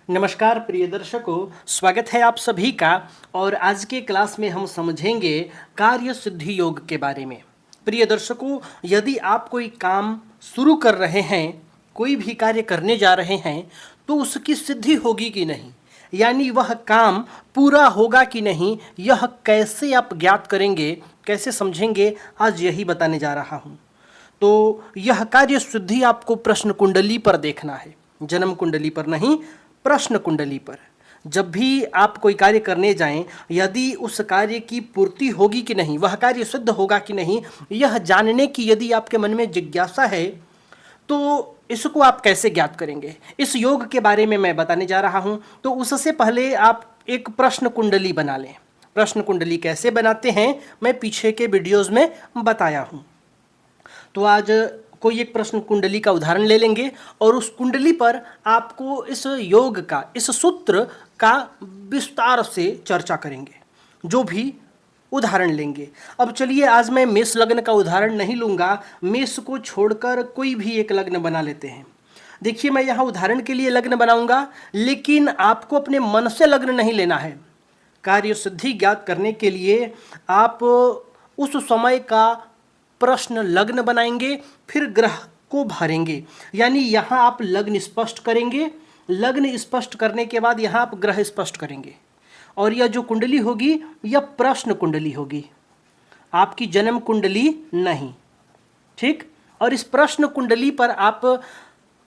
नमस्कार प्रिय दर्शकों, स्वागत है आप सभी का। और आज के क्लास में हम समझेंगे कार्य सिद्धि योग के बारे में। प्रिय दर्शकों, यदि आप कोई काम शुरू कर रहे हैं, कोई भी कार्य करने जा रहे हैं, तो उसकी सिद्धि होगी कि नहीं, यानी वह काम पूरा होगा कि नहीं, यह कैसे आप ज्ञात करेंगे, कैसे समझेंगे, आज यही बताने जा रहा हूँ। तो यह कार्य सिद्धि आपको प्रश्न कुंडली पर देखना है, जन्म कुंडली पर नहीं, प्रश्न कुंडली पर। जब भी आप कोई कार्य करने जाएं, यदि उस कार्य की पूर्ति होगी कि नहीं, वह कार्य सिद्ध होगा कि नहीं, यह जानने की यदि आपके मन में जिज्ञासा है, तो इसको आप कैसे ज्ञात करेंगे, इस योग के बारे में मैं बताने जा रहा हूं। तो उससे पहले आप एक प्रश्न कुंडली बना लें। प्रश्न कुंडली कैसे बनाते हैं, मैं पीछे के वीडियोज में बताया हूं। तो आज कोई एक प्रश्न कुंडली का उदाहरण ले लेंगे और उस कुंडली पर आपको इस योग का, इस सूत्र का विस्तार से चर्चा करेंगे, जो भी उदाहरण लेंगे। अब चलिए, आज मैं मेष लग्न का उदाहरण नहीं लूँगा, मेष को छोड़कर कोई भी एक लग्न बना लेते हैं। देखिए, मैं यहाँ उदाहरण के लिए लग्न बनाऊंगा, लेकिन आपको अपने मन से लग्न नहीं लेना है। कार्य सिद्धि ज्ञात करने के लिए आप उस समय का प्रश्न लग्न बनाएंगे, फिर ग्रह को भरेंगे। यानी यहाँ आप लग्न स्पष्ट करेंगे, लग्न स्पष्ट करने के बाद यहाँ आप ग्रह स्पष्ट करेंगे, और यह जो कुंडली होगी यह प्रश्न कुंडली होगी, आपकी जन्म कुंडली नहीं। ठीक। और इस प्रश्न कुंडली पर आप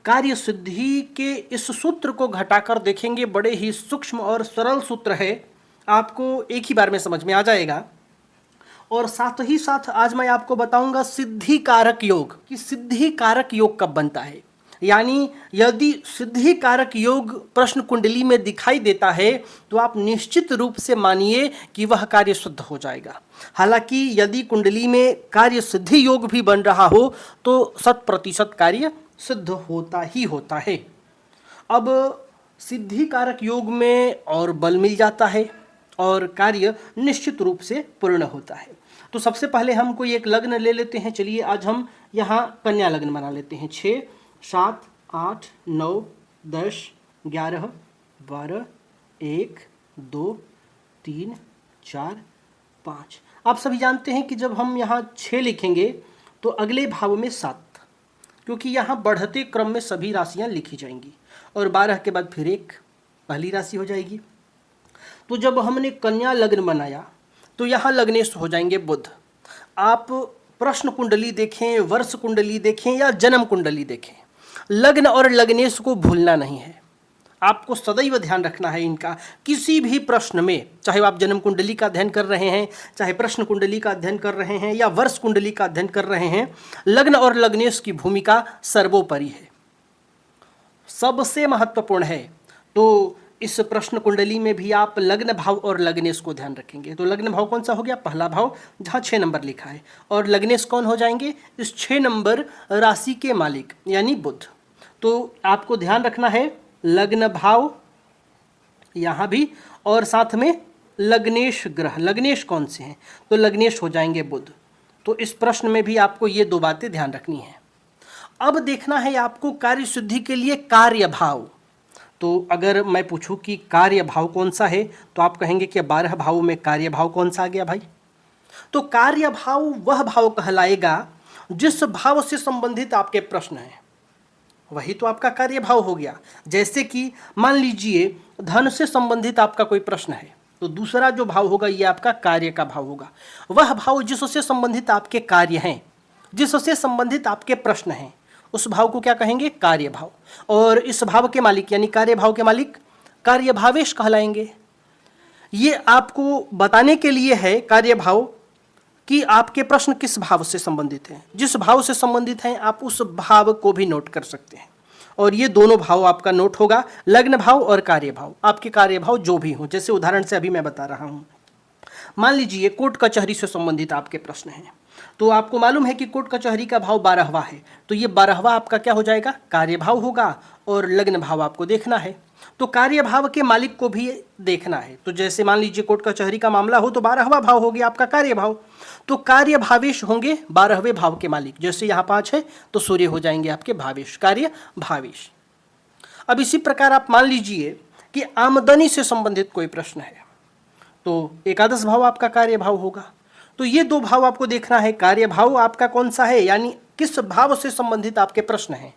कार्य सिद्धि के इस सूत्र को घटाकर देखेंगे। बड़े ही सूक्ष्म और सरल सूत्र है, आपको एक ही बार में समझ में आ जाएगा। और साथ ही साथ आज मैं आपको बताऊंगा सिद्धि कारक योग, कि सिद्धि कारक योग कब बनता है। यानी यदि सिद्धि कारक योग प्रश्न कुंडली में दिखाई देता है, तो आप निश्चित रूप से मानिए कि वह कार्य सिद्ध हो जाएगा। हालांकि यदि कुंडली में कार्य सिद्धि योग भी बन रहा हो, तो 100% कार्य सिद्ध होता ही होता है। अब सिद्धि कारक योग में और बल मिल जाता है और कार्य निश्चित रूप से पूर्ण होता है। तो सबसे पहले हम कोई एक लग्न ले लेते हैं। चलिए, आज हम यहाँ कन्या लग्न बना लेते हैं। 6, 7, 8, 9, 10, 11, 12, 1, 2, 3, 4, 5। आप सभी जानते हैं कि जब हम यहाँ 6 लिखेंगे तो अगले भाव में 7, क्योंकि यहाँ बढ़ते क्रम में सभी राशियाँ लिखी जाएंगी, और 12 के बाद फिर एक पहली राशि हो जाएगी। तो जब हमने कन्या लग्न बनाया तो यहाँ लग्नेश हो जाएंगे बुध। आप प्रश्न कुंडली देखें, वर्ष कुंडली देखें या जन्म कुंडली देखें, लग्न और लग्नेश को भूलना नहीं है। आपको सदैव ध्यान रखना है इनका। किसी भी प्रश्न में, चाहे आप जन्म कुंडली का अध्ययन कर रहे हैं, चाहे प्रश्न कुंडली का अध्ययन कर रहे हैं या वर्ष कुंडली का अध्ययन कर रहे हैं, लग्न और लग्नेश की भूमिका सर्वोपरि है, सबसे महत्वपूर्ण है। तो इस प्रश्न कुंडली में भी आप लग्न भाव और लग्नेश को ध्यान रखेंगे। तो लग्न भाव कौन सा हो गया, पहला भाव जहाँ 6 नंबर लिखा है, और लग्नेश कौन हो जाएंगे, इस 6 नंबर राशि के मालिक यानी बुध। तो आपको ध्यान रखना है लग्न भाव यहाँ भी, और साथ में लग्नेश ग्रह। लग्नेश कौन से हैं, तो लग्नेश हो जाएंगे बुध। तो इस प्रश्न में भी आपको ये 2 बातें ध्यान रखनी है। अब देखना है आपको कार्य सिद्धि के लिए कार्य भाव। तो अगर मैं पूछूं कि कार्य भाव कौन सा है, तो आप कहेंगे कि 12 भावों में कार्य भाव कौन सा आ गया भाई। तो कार्य भाव वह भाव कहलाएगा जिस भाव से संबंधित आपके प्रश्न हैं, वही तो आपका कार्य भाव हो गया। जैसे कि मान लीजिए धन से संबंधित आपका कोई प्रश्न है, तो दूसरा जो भाव होगा ये आपका कार्य का भाव होगा। वह भाव जिससे संबंधित आपके कार्य हैं, जिससे संबंधित आपके प्रश्न हैं, उस भाव को क्या कहेंगे, कार्य भाव। और इस भाव के मालिक यानी कार्य भाव के मालिक कार्य भावेश कहलाएंगे। ये आपको बताने के लिए है कार्य भाव कि आपके प्रश्न किस भाव से संबंधित हैं। जिस भाव से संबंधित हैं आप उस भाव को भी नोट कर सकते हैं, और ये दोनों भाव आपका नोट होगा, लग्न भाव और कार्य भाव। आपके कार्य भाव जो भी हों, जैसे उदाहरण से अभी मैं बता रहा हूँ। मान लीजिए कोर्ट कचहरी से संबंधित आपके प्रश्न हैं, तो आपको मालूम है कि कोर्ट कचहरी का भाव 12वां है, तो ये 12वां आपका क्या हो जाएगा, कार्य भाव होगा, और लग्न भाव आपको देखना है। तो कार्य भाव के मालिक को भी देखना है। तो जैसे मान लीजिए कोर्ट कचहरी का मामला हो, तो 12वां भाव हो गया आपका कार्य भाव। तो कार्य भावेश होंगे 12वें भाव के मालिक। जैसे यहाँ 5 है तो सूर्य हो जाएंगे आपके भावेश, कार्य भावेश। अब इसी प्रकार आप मान लीजिए कि आमदनी से संबंधित कोई प्रश्न है तो एकादश भाव आपका कार्य भाव होगा। तो ये दो भाव आपको देखना है, कार्य भाव आपका कौन सा है, यानी किस भाव से संबंधित आपके प्रश्न हैं,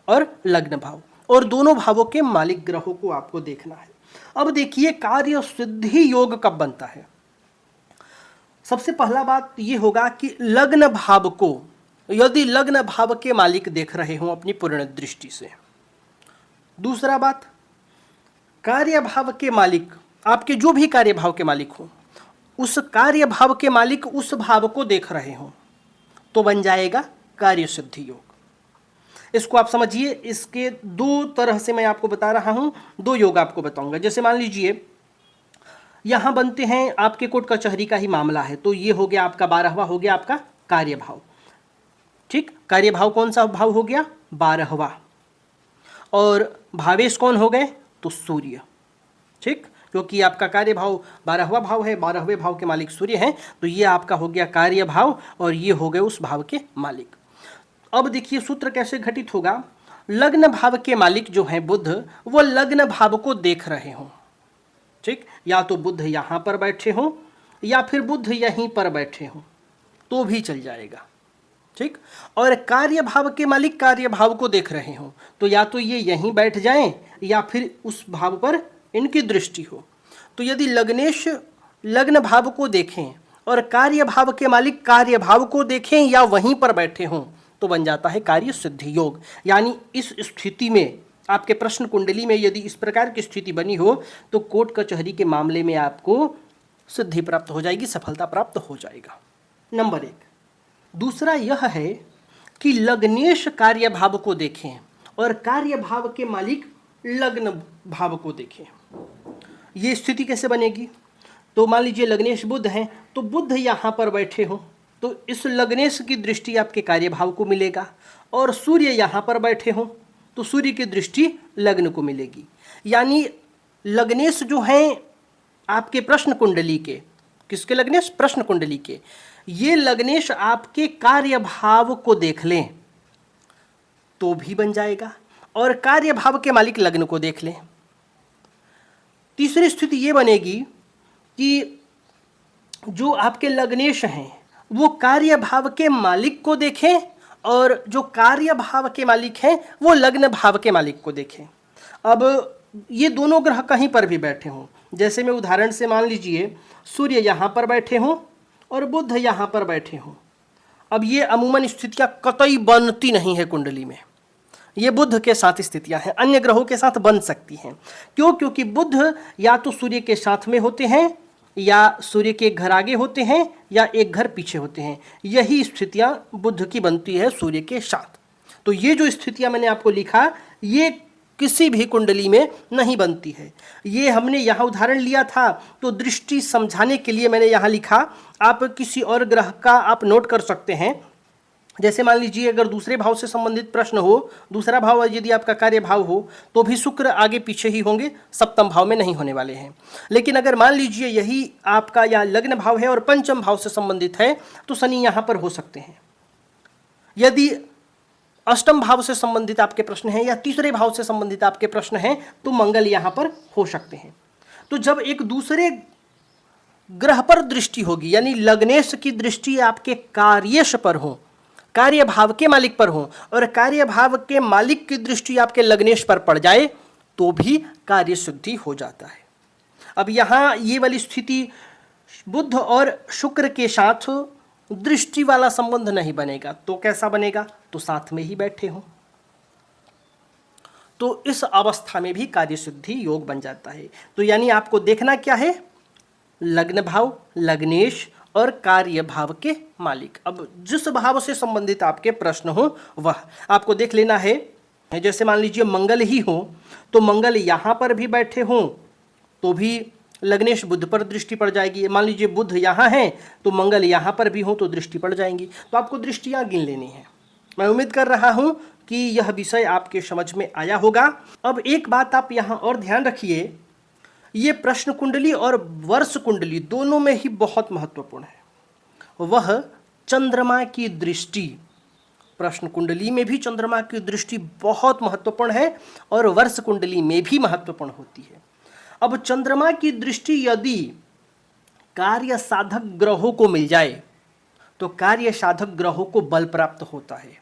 और लग्न भाव, और दोनों भावों के मालिक ग्रहों को आपको देखना है। अब देखिए कार्य सिद्धि योग कब बनता है। सबसे पहला बात ये होगा कि लग्न भाव को यदि लग्न भाव के मालिक देख रहे हों अपनी पूर्ण दृष्टि से। दूसरा बात, कार्य भाव के मालिक, आपके जो भी कार्य भाव के मालिक हो, उस कार्य भाव के मालिक उस भाव को देख रहे हों, तो बन जाएगा कार्य सिद्धि योग। इसको आप समझिए, इसके दो तरह से मैं आपको बता रहा हूं, दो योग आपको बताऊंगा। जैसे मान लीजिए यहां बनते हैं, आपके कोर्ट कचहरी का ही मामला है, तो ये हो गया आपका 12वां, हो गया आपका कार्य भाव। ठीक, कार्य भाव कौन सा भाव हो गया, 12वां, और भावेश कौन हो गए, तो सूर्य। ठीक, क्योंकि आपका कार्य भाव 12वां भाव है, 12वें भाव के मालिक सूर्य हैं, तो ये आपका हो गया कार्य भाव, और ये हो गए उस भाव के मालिक। अब देखिए सूत्र कैसे घटित होगा। लग्न भाव के मालिक जो हैं बुध, वो लग्न भाव को देख रहे हों। ठीक, या तो बुध यहां पर बैठे हों या फिर बुध यहीं पर बैठे हों तो भी चल जाएगा। ठीक, और कार्य भाव के मालिक कार्य भाव को देख रहे हों, तो या तो ये यहीं बैठ जाएं या फिर उस भाव पर इनकी दृष्टि हो। तो यदि लग्नेश लग्न भाव को देखें और कार्य भाव के मालिक कार्य भाव को देखें या वहीं पर बैठे हों, तो बन जाता है कार्य सिद्धि योग। यानी इस स्थिति में आपके प्रश्न कुंडली में यदि इस प्रकार की स्थिति बनी हो, तो कोर्ट कचहरी के मामले में आपको सिद्धि प्राप्त हो जाएगी, सफलता प्राप्त हो जाएगा। नंबर 1। दूसरा यह है कि लग्नेश कार्य भाव को देखें और कार्य भाव के मालिक लग्न भाव को देखें। ये स्थिति कैसे बनेगी, तो मान लीजिए लग्नेश बुध हैं, तो बुध यहाँ पर बैठे हों, तो इस लग्नेश की दृष्टि आपके कार्य भाव को मिलेगा, और सूर्य यहाँ पर बैठे हों तो सूर्य की दृष्टि लग्न को मिलेगी। यानी लग्नेश जो हैं आपके प्रश्न कुंडली के, किसके लग्नेश, प्रश्न कुंडली के, ये लग्नेश आपके कार्य भाव को देख लें तो भी बन जाएगा, और कार्य भाव के मालिक लग्न को देख लें। तीसरी स्थिति ये बनेगी कि जो आपके लग्नेश हैं वो कार्य भाव के मालिक को देखें, और जो कार्य भाव के मालिक हैं वो लग्न भाव के मालिक को देखें। अब ये दोनों ग्रह कहीं पर भी बैठे हों, जैसे मैं उदाहरण से मान लीजिए सूर्य यहाँ पर बैठे हों और बुध यहाँ पर बैठे हों। अब ये अमूमन स्थितियाँ कतई बनती नहीं है कुंडली में, ये बुध के साथ स्थितियां हैं, अन्य ग्रहों के साथ बन सकती हैं। क्यों, क्योंकि बुध या तो सूर्य के साथ में होते हैं, या सूर्य के एक घर आगे होते हैं, या एक घर पीछे होते हैं। यही स्थितियां बुध की बनती है सूर्य के साथ। तो ये जो स्थितियां मैंने आपको लिखा, ये किसी भी कुंडली में नहीं बनती है। ये हमने यहाँ उदाहरण लिया था तो दृष्टि समझाने के लिए मैंने यहाँ लिखा, आप किसी और ग्रह का आप नोट कर सकते हैं। जैसे मान लीजिए अगर दूसरे भाव से संबंधित प्रश्न हो, दूसरा भाव यदि आपका कार्य भाव हो, तो भी शुक्र आगे पीछे ही होंगे, सप्तम भाव में नहीं होने वाले हैं। लेकिन अगर मान लीजिए यही आपका या लग्न भाव है और पंचम भाव से संबंधित है, तो शनि यहाँ पर हो सकते हैं। यदि अष्टम भाव से संबंधित आपके प्रश्न हैं या तीसरे भाव से संबंधित आपके प्रश्न हैं, तो मंगल यहाँ पर हो सकते हैं। तो जब एक दूसरे ग्रह पर दृष्टि होगी, यानी लग्नेश की दृष्टि आपके कार्येश पर हो, कार्य भाव के मालिक पर हो, और कार्य भाव के मालिक की दृष्टि आपके लग्नेश पर पड़ जाए, तो भी कार्य सिद्धि हो जाता है। अब यहाँ ये वाली स्थिति बुध और शुक्र के साथ दृष्टि वाला संबंध नहीं बनेगा, तो कैसा बनेगा, तो साथ में ही बैठे हों, तो इस अवस्था में भी कार्य सिद्धि योग बन जाता है। तो यानी आपको देखना क्या है, लग्न भाव, लग्नेश और कार्य भाव के मालिक। अब जिस भाव से संबंधित आपके प्रश्न हो वह आपको देख लेना है। जैसे मान लीजिए मंगल ही हो, तो मंगल यहाँ पर भी बैठे हों तो भी लग्नेश बुध पर दृष्टि पड़ जाएगी। मान लीजिए बुध यहाँ है तो मंगल यहाँ पर भी हो तो दृष्टि पड़ जाएंगी। तो आपको दृष्टियाँ गिन लेनी है। मैं उम्मीद कर रहा हूँ कि यह विषय आपके समझ में आया होगा। अब एक बात आप यहाँ और ध्यान रखिए, ये प्रश्न कुंडली और वर्ष कुंडली दोनों में ही बहुत महत्वपूर्ण है। वह चंद्रमा की दृष्टि, प्रश्न कुंडली में भी चंद्रमा की दृष्टि बहुत महत्वपूर्ण है और वर्ष कुंडली में भी महत्वपूर्ण होती है। अब चंद्रमा की दृष्टि यदि कार्य साधक ग्रहों को मिल जाए तो कार्य साधक ग्रहों को बल प्राप्त होता है।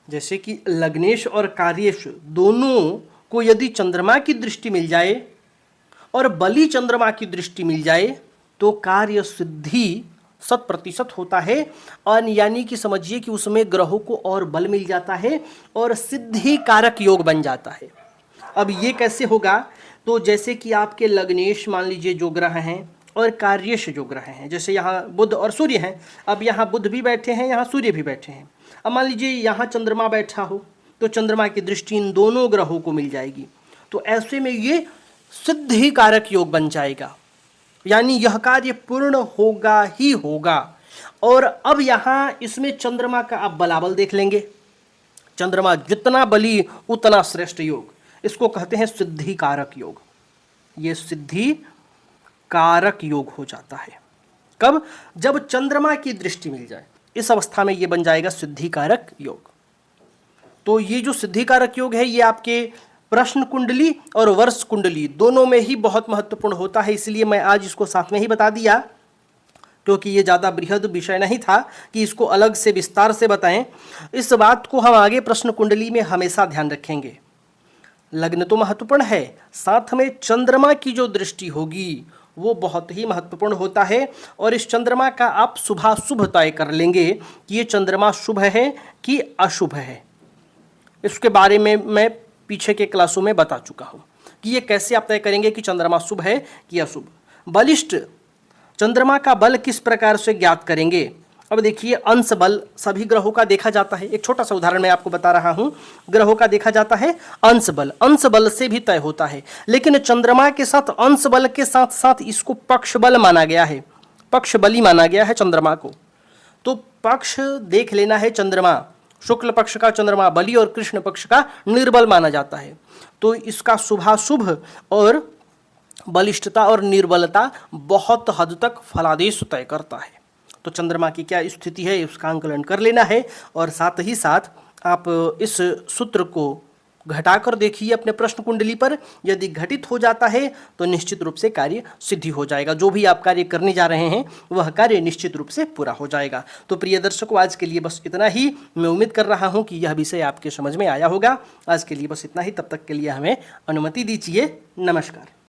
जैसे कि लग्नेश और कार्येश दोनों को यदि चंद्रमा की दृष्टि मिल जाए और बली चंद्रमा की दृष्टि मिल जाए तो कार्य सिद्धि 100% होता है। और यानी कि समझिए कि उसमें ग्रहों को और बल मिल जाता है और सिद्धि कारक योग बन जाता है। अब ये कैसे होगा? तो जैसे कि आपके लग्नेश मान लीजिए जो ग्रह हैं और कार्येश जो ग्रह हैं, जैसे यहाँ बुध और सूर्य हैं। अब यहाँ बुध भी बैठे हैं, यहाँ सूर्य भी बैठे हैं। अब मान लीजिए यहाँ चंद्रमा बैठा हो तो चंद्रमा की दृष्टि इन दोनों ग्रहों को मिल जाएगी, तो ऐसे में ये सिद्धि कारक योग बन जाएगा, यानी यह कार्य पूर्ण होगा ही होगा। और अब यहाँ इसमें चंद्रमा का आप बलाबल देख लेंगे। चंद्रमा जितना बली उतना श्रेष्ठ योग, इसको कहते हैं सिद्धि कारक योग। ये सिद्धि कारक योग हो जाता है कब? जब चंद्रमा की दृष्टि मिल जाए, इस अवस्था में ये बन जाएगा सिद्धि कारक योग। तो ये जो सिद्धि कारक योग है ये आपके प्रश्न कुंडली और वर्ष कुंडली दोनों में ही बहुत महत्वपूर्ण होता है, इसलिए मैं आज इसको साथ में ही बता दिया, क्योंकि ये ज़्यादा बृहद विषय नहीं था कि इसको अलग से विस्तार से बताएं। इस बात को हम आगे प्रश्न कुंडली में हमेशा ध्यान रखेंगे। लग्न तो महत्वपूर्ण है, साथ में चंद्रमा की जो दृष्टि होगी वो बहुत ही महत्वपूर्ण होता है। और इस चंद्रमा का आप शुभाशुभ तय कर लेंगे कि ये चंद्रमा शुभ है कि अशुभ है। इसके बारे में मैं पीछे के क्लासों में बता चुका हूँ कि ये कैसे आप तय करेंगे कि चंद्रमा शुभ है कि अशुभ। बलिष्ठ चंद्रमा का बल किस प्रकार से ज्ञात करेंगे? अब देखिए, अंश बल सभी ग्रहों का देखा जाता है। एक छोटा सा उदाहरण मैं आपको बता रहा हूं। ग्रहों का देखा जाता है अंश बल से भी तय होता है, लेकिन चंद्रमा के साथ अंश बल के साथ साथ इसको पक्ष बल माना गया है, पक्ष बली माना गया है चंद्रमा को। तो पक्ष देख लेना है, चंद्रमा शुक्ल पक्ष का चंद्रमा बली और कृष्ण पक्ष का निर्बल माना जाता है। तो इसका शुभाशुभ और बलिष्ठता और निर्बलता बहुत हद तक फलादेश तय करता है। तो चंद्रमा की क्या स्थिति है उसका आंकलन कर लेना है, और साथ ही साथ आप इस सूत्र को घटाकर देखिए अपने प्रश्न कुंडली पर। यदि घटित हो जाता है तो निश्चित रूप से कार्य सिद्धि हो जाएगा। जो भी आप कार्य करने जा रहे हैं वह कार्य निश्चित रूप से पूरा हो जाएगा। तो प्रिय दर्शकों, आज के लिए बस इतना ही। मैं उम्मीद कर रहा हूं कि यह विषय आपके समझ में आया होगा। आज के लिए बस इतना ही। तब तक के लिए हमें अनुमति दीजिए। नमस्कार।